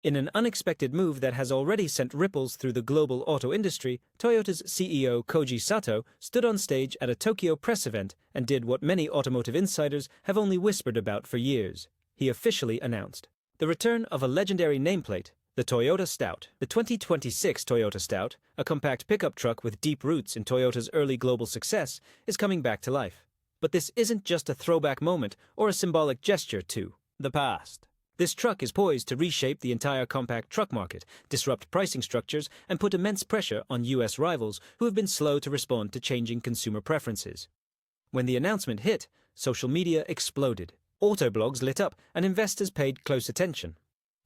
In an unexpected move that has already sent ripples through the global auto industry, Toyota's CEO Koji Sato stood on stage at a Tokyo press event and did what many automotive insiders have only whispered about for years. He officially announced the return of a legendary nameplate, the Toyota Stout. The 2026 Toyota Stout, a compact pickup truck with deep roots in Toyota's early global success, is coming back to life. But this isn't just a throwback moment or a symbolic gesture to the past. This truck is poised to reshape the entire compact truck market, disrupt pricing structures, and put immense pressure on US rivals who have been slow to respond to changing consumer preferences. When the announcement hit, social media exploded. Autoblogs lit up, and investors paid close attention.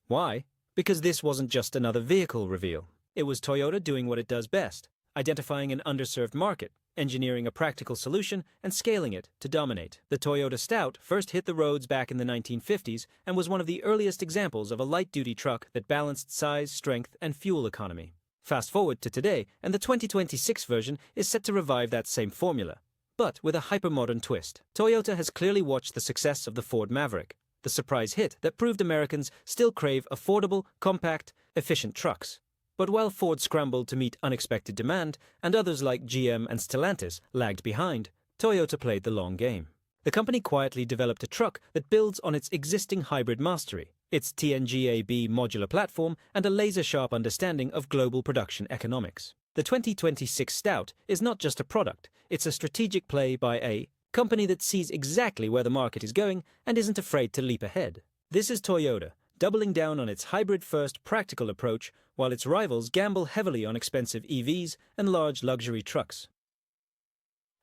Why? Because this wasn't just another vehicle reveal. It was Toyota doing what it does best, identifying an underserved market, engineering a practical solution, and scaling it to dominate. The Toyota Stout first hit the roads back in the 1950s and was one of the earliest examples of a light-duty truck that balanced size, strength, and fuel economy. Fast forward to today, and the 2026 version is set to revive that same formula, but with a hypermodern twist. Toyota has clearly watched the success of the Ford Maverick, the surprise hit that proved Americans still crave affordable, compact, efficient trucks. But while Ford scrambled to meet unexpected demand, and others like GM and Stellantis lagged behind, Toyota played the long game. The company quietly developed a truck that builds on its existing hybrid mastery, its TNGA-B modular platform, and a laser-sharp understanding of global production economics. The 2026 Stout is not just a product, it's a strategic play by a company that sees exactly where the market is going and isn't afraid to leap ahead. This is Toyota, doubling down on its hybrid-first practical approach while its rivals gamble heavily on expensive EVs and large luxury trucks.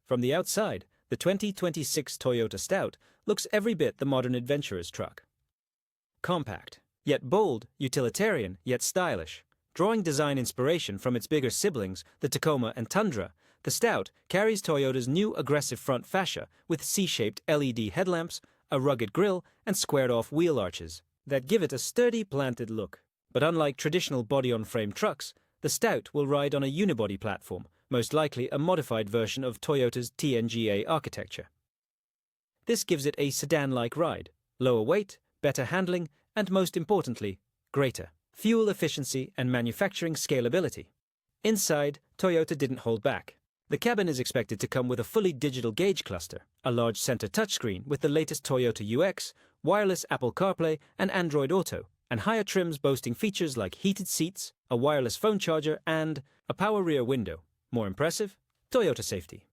From the outside, the 2026 Toyota Stout looks every bit the modern adventurer's truck. Compact, yet bold, utilitarian, yet stylish. Drawing design inspiration from its bigger siblings, the Tacoma and Tundra, the Stout carries Toyota's new aggressive front fascia with C-shaped LED headlamps, a rugged grille, and squared-off wheel arches that give it a sturdy, planted look. But unlike traditional body-on-frame trucks, the Stout will ride on a unibody platform, most likely a modified version of Toyota's TNGA architecture. This gives it a sedan-like ride, lower weight, better handling, and most importantly, greater fuel efficiency and manufacturing scalability. Inside, Toyota didn't hold back. The cabin is expected to come with a fully digital gauge cluster, a large center touchscreen with the latest Toyota UX, wireless Apple CarPlay and Android Auto, and higher trims boasting features like heated seats, a wireless phone charger, and a power rear window. More impressive? Toyota safety.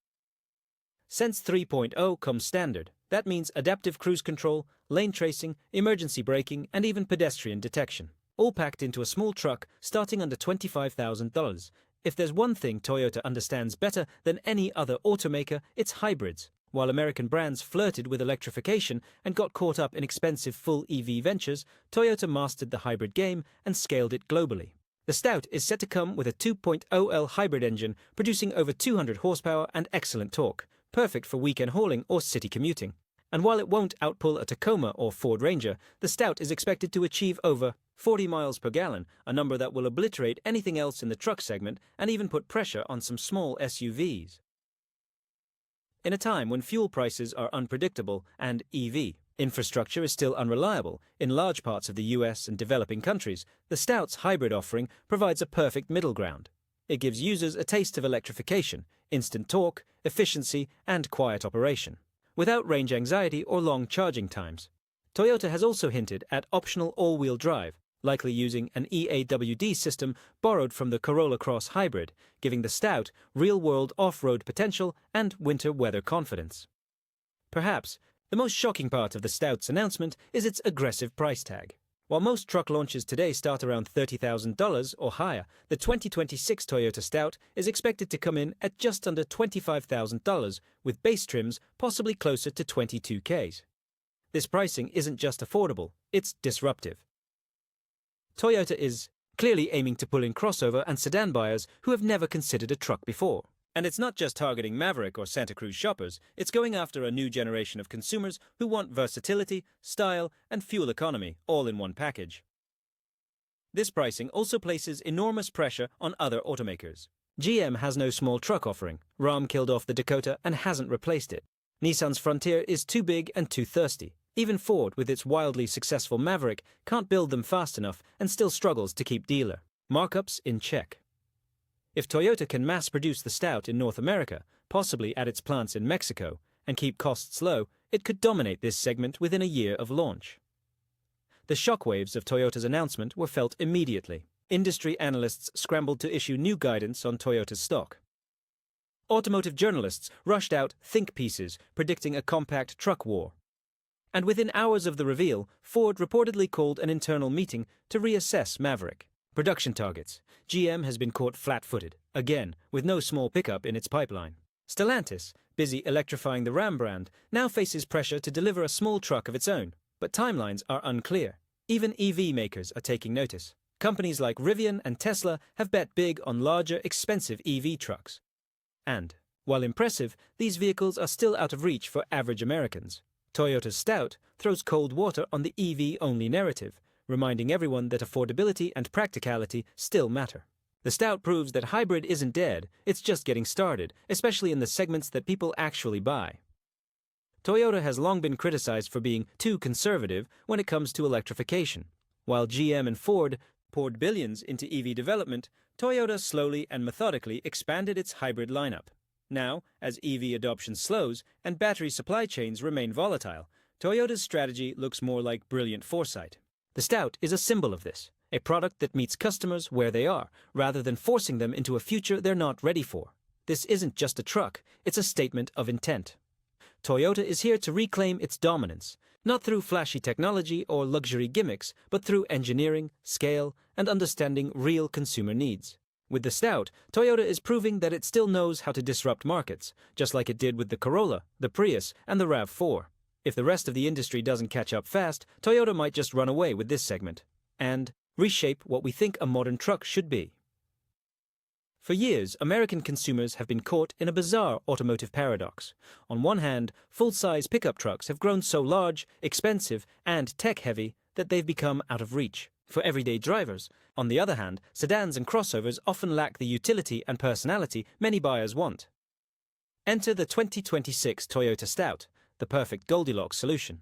Sense 3.0 comes standard. That means adaptive cruise control, lane tracing, emergency braking, and even pedestrian detection, all packed into a small truck starting under $25,000. If there's one thing Toyota understands better than any other automaker, it's hybrids. While American brands flirted with electrification and got caught up in expensive full EV ventures, Toyota mastered the hybrid game and scaled it globally. The Stout is set to come with a 2.0L hybrid engine producing over 200 horsepower and excellent torque, perfect for weekend hauling or city commuting. And while it won't outpull a Tacoma or Ford Ranger, the Stout is expected to achieve over 40 miles per gallon, a number that will obliterate anything else in the truck segment and even put pressure on some small SUVs. In a time when fuel prices are unpredictable and EV infrastructure is still unreliable in large parts of the US and developing countries, the Stout's hybrid offering provides a perfect middle ground. It gives users a taste of electrification, instant torque, efficiency, and quiet operation, without range anxiety or long charging times. Toyota has also hinted at optional all-wheel drive, likely using an EAWD system borrowed from the Corolla Cross Hybrid, giving the Stout real-world off-road potential and winter weather confidence. Perhaps the most shocking part of the Stout's announcement is its aggressive price tag. While most truck launches today start around $30,000 or higher, the 2026 Toyota Stout is expected to come in at just under $25,000, with base trims possibly closer to $22,000. This pricing isn't just affordable, it's disruptive. Toyota is clearly aiming to pull in crossover and sedan buyers who have never considered a truck before. And it's not just targeting Maverick or Santa Cruz shoppers, it's going after a new generation of consumers who want versatility, style, and fuel economy all in one package. This pricing also places enormous pressure on other automakers. GM has no small truck offering. Ram killed off the Dakota and hasn't replaced it. Nissan's Frontier is too big and too thirsty. Even Ford, with its wildly successful Maverick, can't build them fast enough and still struggles to keep dealer markups in check. If Toyota can mass-produce the Stout in North America, possibly at its plants in Mexico, and keep costs low, it could dominate this segment within a year of launch. The shockwaves of Toyota's announcement were felt immediately. Industry analysts scrambled to issue new guidance on Toyota's stock. Automotive journalists rushed out think pieces predicting a compact truck war. And within hours of the reveal, Ford reportedly called an internal meeting to reassess Maverick production targets. GM has been caught flat-footed, again, with no small pickup in its pipeline. Stellantis, busy electrifying the Ram brand, now faces pressure to deliver a small truck of its own, but timelines are unclear. Even EV makers are taking notice. Companies like Rivian and Tesla have bet big on larger, expensive EV trucks. And, while impressive, these vehicles are still out of reach for average Americans. Toyota's Stout throws cold water on the EV-only narrative, reminding everyone that affordability and practicality still matter. The Stout proves that hybrid isn't dead, it's just getting started, especially in the segments that people actually buy. Toyota has long been criticized for being too conservative when it comes to electrification. While GM and Ford poured billions into EV development, Toyota slowly and methodically expanded its hybrid lineup. Now, as EV adoption slows and battery supply chains remain volatile, Toyota's strategy looks more like brilliant foresight. The Stout is a symbol of this, a product that meets customers where they are, rather than forcing them into a future they're not ready for. This isn't just a truck, it's a statement of intent. Toyota is here to reclaim its dominance, not through flashy technology or luxury gimmicks, but through engineering, scale, and understanding real consumer needs. With the Stout, Toyota is proving that it still knows how to disrupt markets, just like it did with the Corolla, the Prius, and the RAV4. If the rest of the industry doesn't catch up fast, Toyota might just run away with this segment and reshape what we think a modern truck should be. For years, American consumers have been caught in a bizarre automotive paradox. On one hand, full-size pickup trucks have grown so large, expensive, and tech-heavy that they've become out of reach for everyday drivers. On the other hand, sedans and crossovers often lack the utility and personality many buyers want. Enter the 2026 Toyota Stout, the perfect Goldilocks solution.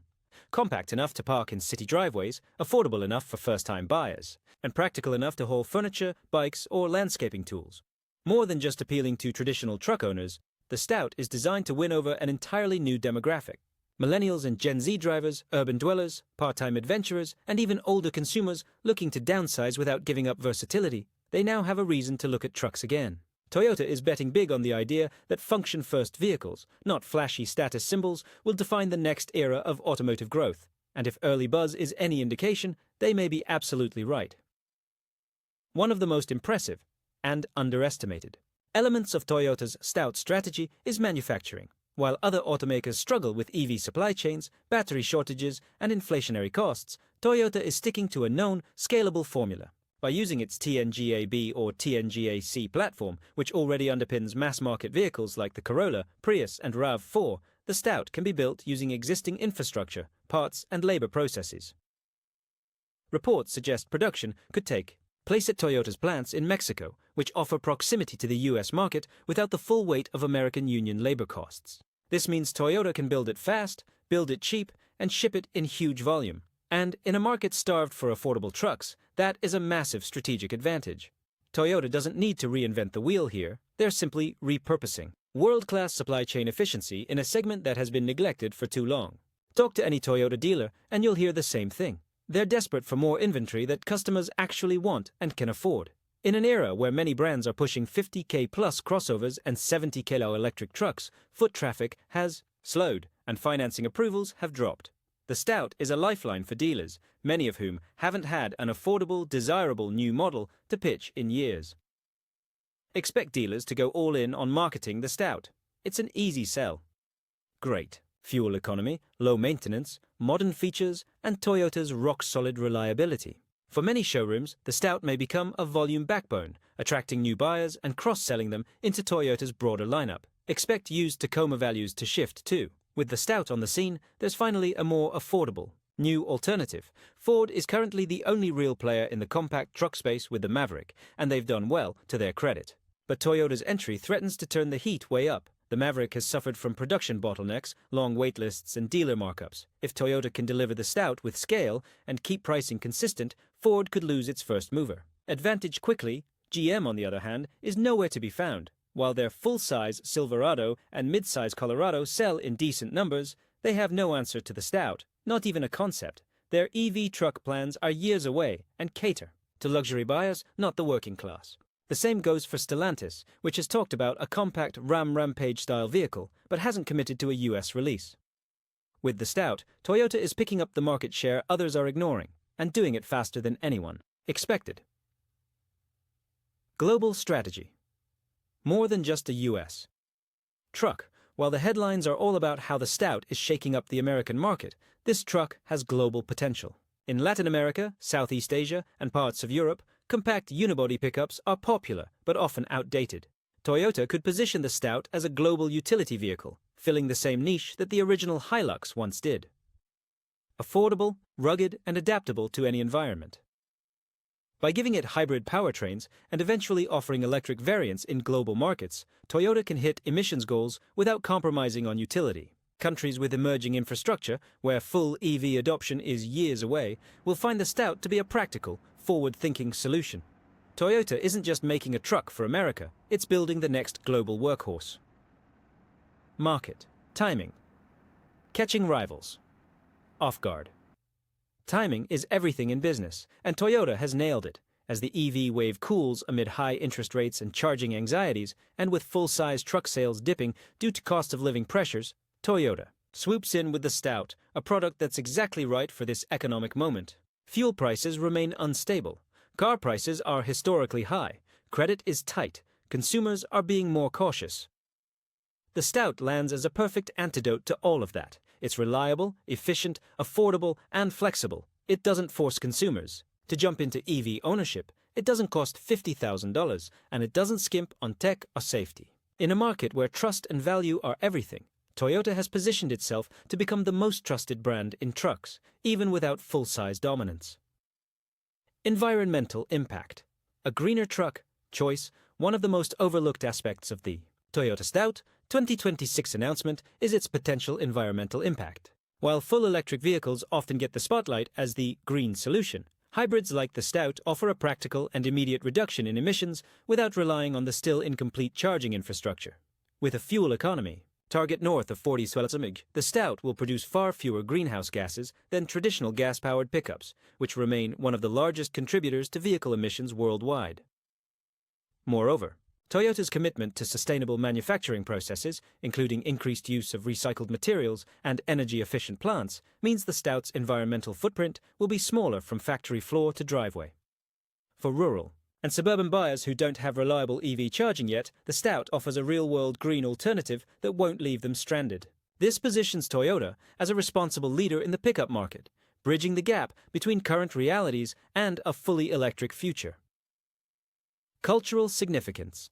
Compact enough to park in city driveways, affordable enough for first-time buyers, and practical enough to haul furniture, bikes, or landscaping tools. More than just appealing to traditional truck owners, the Stout is designed to win over an entirely new demographic. Millennials and Gen Z drivers, urban dwellers, part-time adventurers, and even older consumers looking to downsize without giving up versatility, they now have a reason to look at trucks again. Toyota is betting big on the idea that function-first vehicles, not flashy status symbols, will define the next era of automotive growth. And if early buzz is any indication, they may be absolutely right. One of the most impressive and underestimated elements of Toyota's Stout strategy is manufacturing. While other automakers struggle with EV supply chains, battery shortages, and inflationary costs, Toyota is sticking to a known, scalable formula. By using its TNGA-B or TNGA-C platform, which already underpins mass-market vehicles like the Corolla, Prius, and RAV4, the Stout can be built using existing infrastructure, parts, and labor processes. Reports suggest production could take place at Toyota's plants in Mexico, which offer proximity to the US market without the full weight of American union labor costs. This means Toyota can build it fast, build it cheap, and ship it in huge volume. And in a market starved for affordable trucks, that is a massive strategic advantage. Toyota doesn't need to reinvent the wheel here, they're simply repurposing world-class supply chain efficiency in a segment that has been neglected for too long. Talk to any Toyota dealer and you'll hear the same thing. They're desperate for more inventory that customers actually want and can afford. In an era where many brands are pushing 50K plus crossovers and 70K electric trucks, foot traffic has slowed and financing approvals have dropped. The Stout is a lifeline for dealers, many of whom haven't had an affordable, desirable new model to pitch in years. Expect dealers to go all in on marketing the Stout. It's an easy sell. Great fuel economy, low maintenance, modern features, and Toyota's rock-solid reliability. For many showrooms, the Stout may become a volume backbone, attracting new buyers and cross-selling them into Toyota's broader lineup. Expect used Tacoma values to shift too. With the Stout on the scene, there's finally a more affordable, new alternative. Ford is currently the only real player in the compact truck space with the Maverick, and they've done well to their credit. But Toyota's entry threatens to turn the heat way up, The Maverick has suffered from production bottlenecks, long waitlists, and dealer markups. If Toyota can deliver the Stout with scale and keep pricing consistent, Ford could lose its first mover advantage quickly. GM, on the other hand, is nowhere to be found. While their full-size Silverado and mid-size Colorado sell in decent numbers, they have no answer to the Stout, not even a concept. Their EV truck plans are years away and cater to luxury buyers, not the working class. The same goes for Stellantis, which has talked about a compact Ram Rampage-style vehicle, but hasn't committed to a US release. With the Stout, Toyota is picking up the market share others are ignoring, and doing it faster than anyone expected. Global strategy. More than just a US truck. While the headlines are all about how the Stout is shaking up the American market, this truck has global potential. In Latin America, Southeast Asia, and parts of Europe, compact unibody pickups are popular but often outdated. Toyota could position the Stout as a global utility vehicle, filling the same niche that the original Hilux once did. Affordable, rugged, and adaptable to any environment. By giving it hybrid powertrains and eventually offering electric variants in global markets, Toyota can hit emissions goals without compromising on utility. Countries with emerging infrastructure, where full EV adoption is years away, will find the Stout to be a practical, forward-thinking solution. Toyota isn't just making a truck for America, it's building the next global workhorse. Market. Timing. Catching rivals. Off guard. Timing is everything in business, and Toyota has nailed it. As the EV wave cools amid high interest rates and charging anxieties, and with full-size truck sales dipping due to cost of living pressures, Toyota swoops in with the Stout, a product that's exactly right for this economic moment. Fuel prices remain unstable. Car prices are historically high. Credit is tight. Consumers are being more cautious. The Stout lands as a perfect antidote to all of that. It's reliable, efficient, affordable, and flexible. It doesn't force consumers to jump into EV ownership. It doesn't cost $50,000, and it doesn't skimp on tech or safety. In a market where trust and value are everything, Toyota has positioned itself to become the most trusted brand in trucks, even without full-size dominance. Environmental impact. A greener truck choice, one of the most overlooked aspects of the Toyota Stout 2026 announcement is its potential environmental impact. While full electric vehicles often get the spotlight as the green solution, hybrids like the Stout offer a practical and immediate reduction in emissions without relying on the still incomplete charging infrastructure. With a fuel economy target north of 40 swelsamig, the Stout will produce far fewer greenhouse gases than traditional gas-powered pickups, which remain one of the largest contributors to vehicle emissions worldwide. Moreover, Toyota's commitment to sustainable manufacturing processes, including increased use of recycled materials and energy-efficient plants, means the Stout's environmental footprint will be smaller from factory floor to driveway. For rural and suburban buyers who don't have reliable EV charging yet, the Stout offers a real-world green alternative that won't leave them stranded. This positions Toyota as a responsible leader in the pickup market, bridging the gap between current realities and a fully electric future. Cultural significance.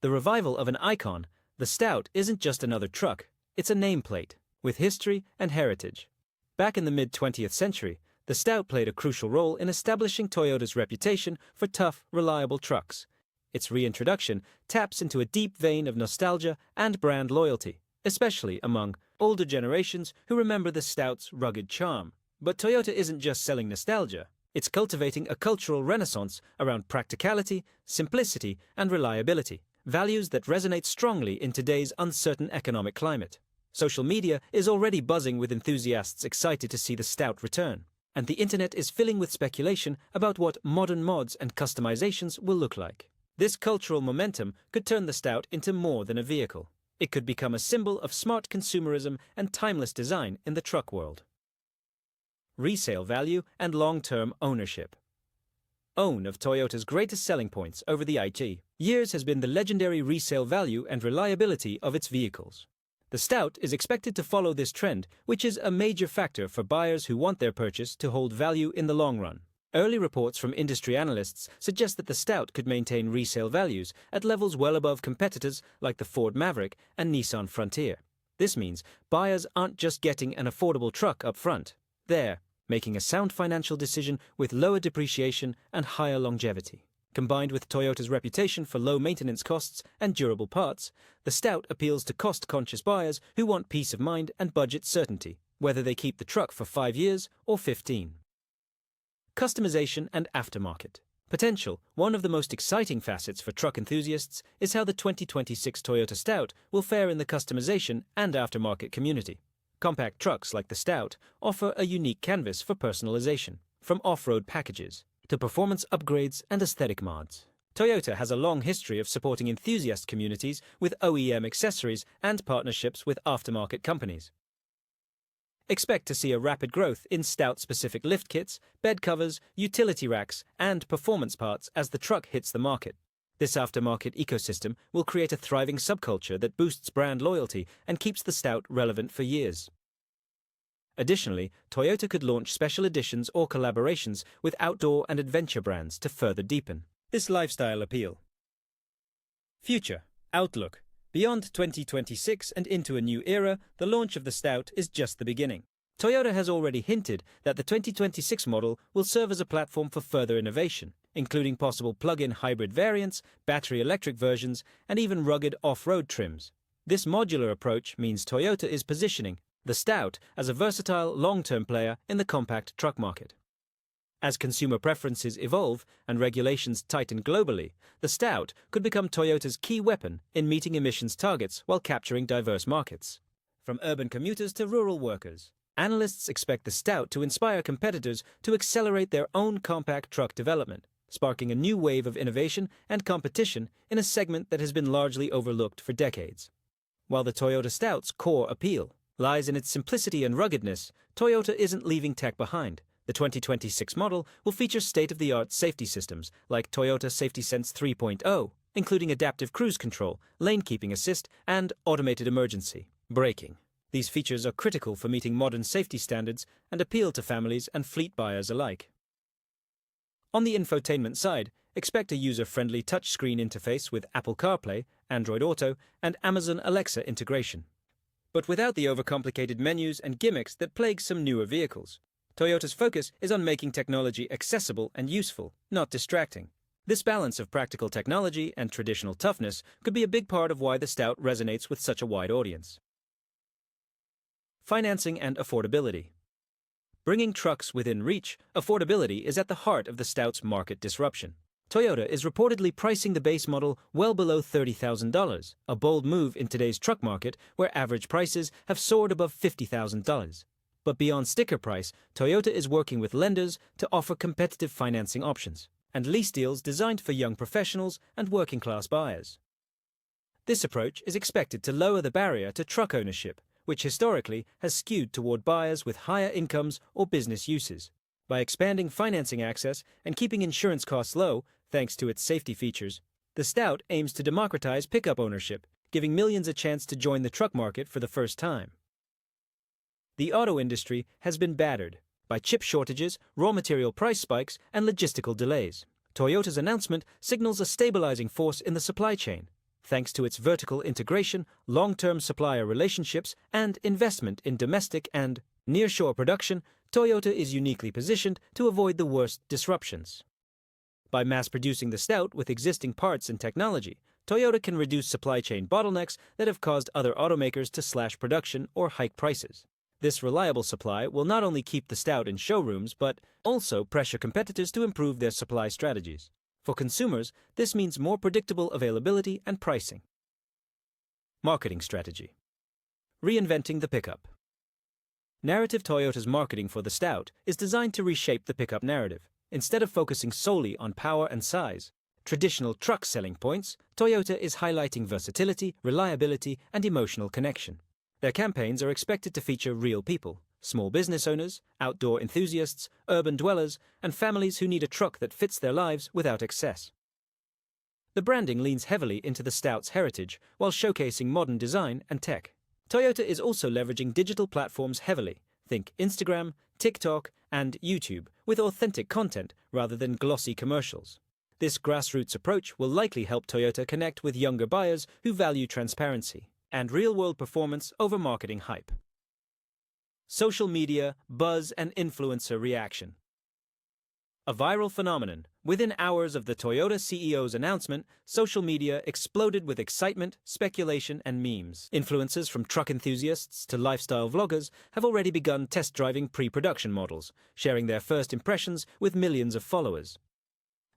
The revival of an icon, the Stout isn't just another truck, it's a nameplate with history and heritage. Back in the mid-20th century, the Stout played a crucial role in establishing Toyota's reputation for tough, reliable trucks. Its reintroduction taps into a deep vein of nostalgia and brand loyalty, especially among older generations who remember the Stout's rugged charm. But Toyota isn't just selling nostalgia, it's cultivating a cultural renaissance around practicality, simplicity, and reliability. Values that resonate strongly in today's uncertain economic climate. Social media is already buzzing with enthusiasts excited to see the Stout return, and the internet is filling with speculation about what modern mods and customizations will look like. This cultural momentum could turn the Stout into more than a vehicle. It could become a symbol of smart consumerism and timeless design in the truck world. Resale value and long-term ownership. One of Toyota's greatest selling points over the years has been the legendary resale value and reliability of its vehicles. The Stout is expected to follow this trend, which is a major factor for buyers who want their purchase to hold value in the long run. Early reports from industry analysts suggest that the Stout could maintain resale values at levels well above competitors like the Ford Maverick and Nissan Frontier. This means buyers aren't just getting an affordable truck up front. They're making a sound financial decision with lower depreciation and higher longevity. Combined with Toyota's reputation for low maintenance costs and durable parts, the Stout appeals to cost-conscious buyers who want peace of mind and budget certainty, whether they keep the truck for 5 years or 15. Customization and aftermarket potential. One of the most exciting facets for truck enthusiasts is how the 2026 Toyota Stout will fare in the customization and aftermarket community. Compact trucks like the Stout offer a unique canvas for personalization, from off-road packages to performance upgrades and aesthetic mods. Toyota has a long history of supporting enthusiast communities with OEM accessories and partnerships with aftermarket companies. Expect to see a rapid growth in Stout-specific lift kits, bed covers, utility racks, and performance parts as the truck hits the market. This aftermarket ecosystem will create a thriving subculture that boosts brand loyalty and keeps the Stout relevant for years. Additionally, Toyota could launch special editions or collaborations with outdoor and adventure brands to further deepen this lifestyle appeal. Future outlook. Beyond 2026 and into a new era, the launch of the Stout is just the beginning. Toyota has already hinted that the 2026 model will serve as a platform for further innovation, including possible plug-in hybrid variants, battery electric versions, and even rugged off-road trims. This modular approach means Toyota is positioning the Stout as a versatile, long-term player in the compact truck market. As consumer preferences evolve and regulations tighten globally, the Stout could become Toyota's key weapon in meeting emissions targets while capturing diverse markets. From urban commuters to rural workers, analysts expect the Stout to inspire competitors to accelerate their own compact truck development, sparking a new wave of innovation and competition in a segment that has been largely overlooked for decades. While the Toyota Stout's core appeal lies in its simplicity and ruggedness, Toyota isn't leaving tech behind. The 2026 model will feature state-of-the-art safety systems like Toyota Safety Sense 3.0, including adaptive cruise control, lane keeping assist, and automated emergency braking. These features are critical for meeting modern safety standards and appeal to families and fleet buyers alike. On the infotainment side, expect a user-friendly touchscreen interface with Apple CarPlay, Android Auto, and Amazon Alexa integration, but without the overcomplicated menus and gimmicks that plague some newer vehicles. Toyota's focus is on making technology accessible and useful, not distracting. This balance of practical technology and traditional toughness could be a big part of why the Stout resonates with such a wide audience. Financing and affordability. Bringing trucks within reach, affordability is at the heart of the Stout's market disruption. Toyota is reportedly pricing the base model well below $30,000, a bold move in today's truck market where average prices have soared above $50,000. But beyond sticker price, Toyota is working with lenders to offer competitive financing options and lease deals designed for young professionals and working-class buyers. This approach is expected to lower the barrier to truck ownership, which historically has skewed toward buyers with higher incomes or business uses. By expanding financing access and keeping insurance costs low, thanks to its safety features, the Stout aims to democratize pickup ownership, giving millions a chance to join the truck market for the first time. The auto industry has been battered by chip shortages, raw material price spikes, and logistical delays. Toyota's announcement signals a stabilizing force in the supply chain, thanks to its vertical integration, long-term supplier relationships, and investment in domestic and nearshore production. Toyota is uniquely positioned to avoid the worst disruptions. By mass-producing the Stout with existing parts and technology, Toyota can reduce supply chain bottlenecks that have caused other automakers to slash production or hike prices. This reliable supply will not only keep the Stout in showrooms, but also pressure competitors to improve their supply strategies. For consumers, this means more predictable availability and pricing. Marketing strategy. Reinventing the pickup. Narrative. Toyota's marketing for the Stout is designed to reshape the pickup narrative. Instead of focusing solely on power and size, traditional truck selling points, Toyota is highlighting versatility, reliability, and emotional connection. Their campaigns are expected to feature real people, small business owners, outdoor enthusiasts, urban dwellers, and families who need a truck that fits their lives without excess. The branding leans heavily into the Stout's heritage while showcasing modern design and tech. Toyota is also leveraging digital platforms heavily, think Instagram, TikTok, and YouTube, with authentic content rather than glossy commercials. This grassroots approach will likely help Toyota connect with younger buyers who value transparency and real-world performance over marketing hype. Social media, buzz, and influencer reaction. A viral phenomenon. Within hours of the Toyota CEO's announcement, social media exploded with excitement, speculation, and memes. Influencers from truck enthusiasts to lifestyle vloggers have already begun test driving pre-production models, sharing their first impressions with millions of followers.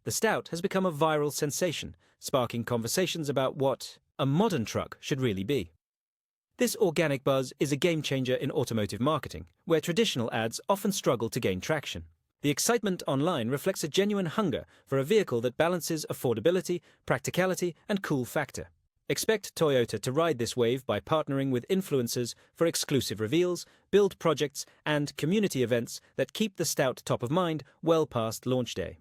The Stout has become a viral sensation, sparking conversations about what a modern truck should really be. This organic buzz is a game-changer in automotive marketing, where traditional ads often struggle to gain traction. The excitement online reflects a genuine hunger for a vehicle that balances affordability, practicality, and cool factor. Expect Toyota to ride this wave by partnering with influencers for exclusive reveals, build projects, and community events that keep the Stout top of mind well past launch day.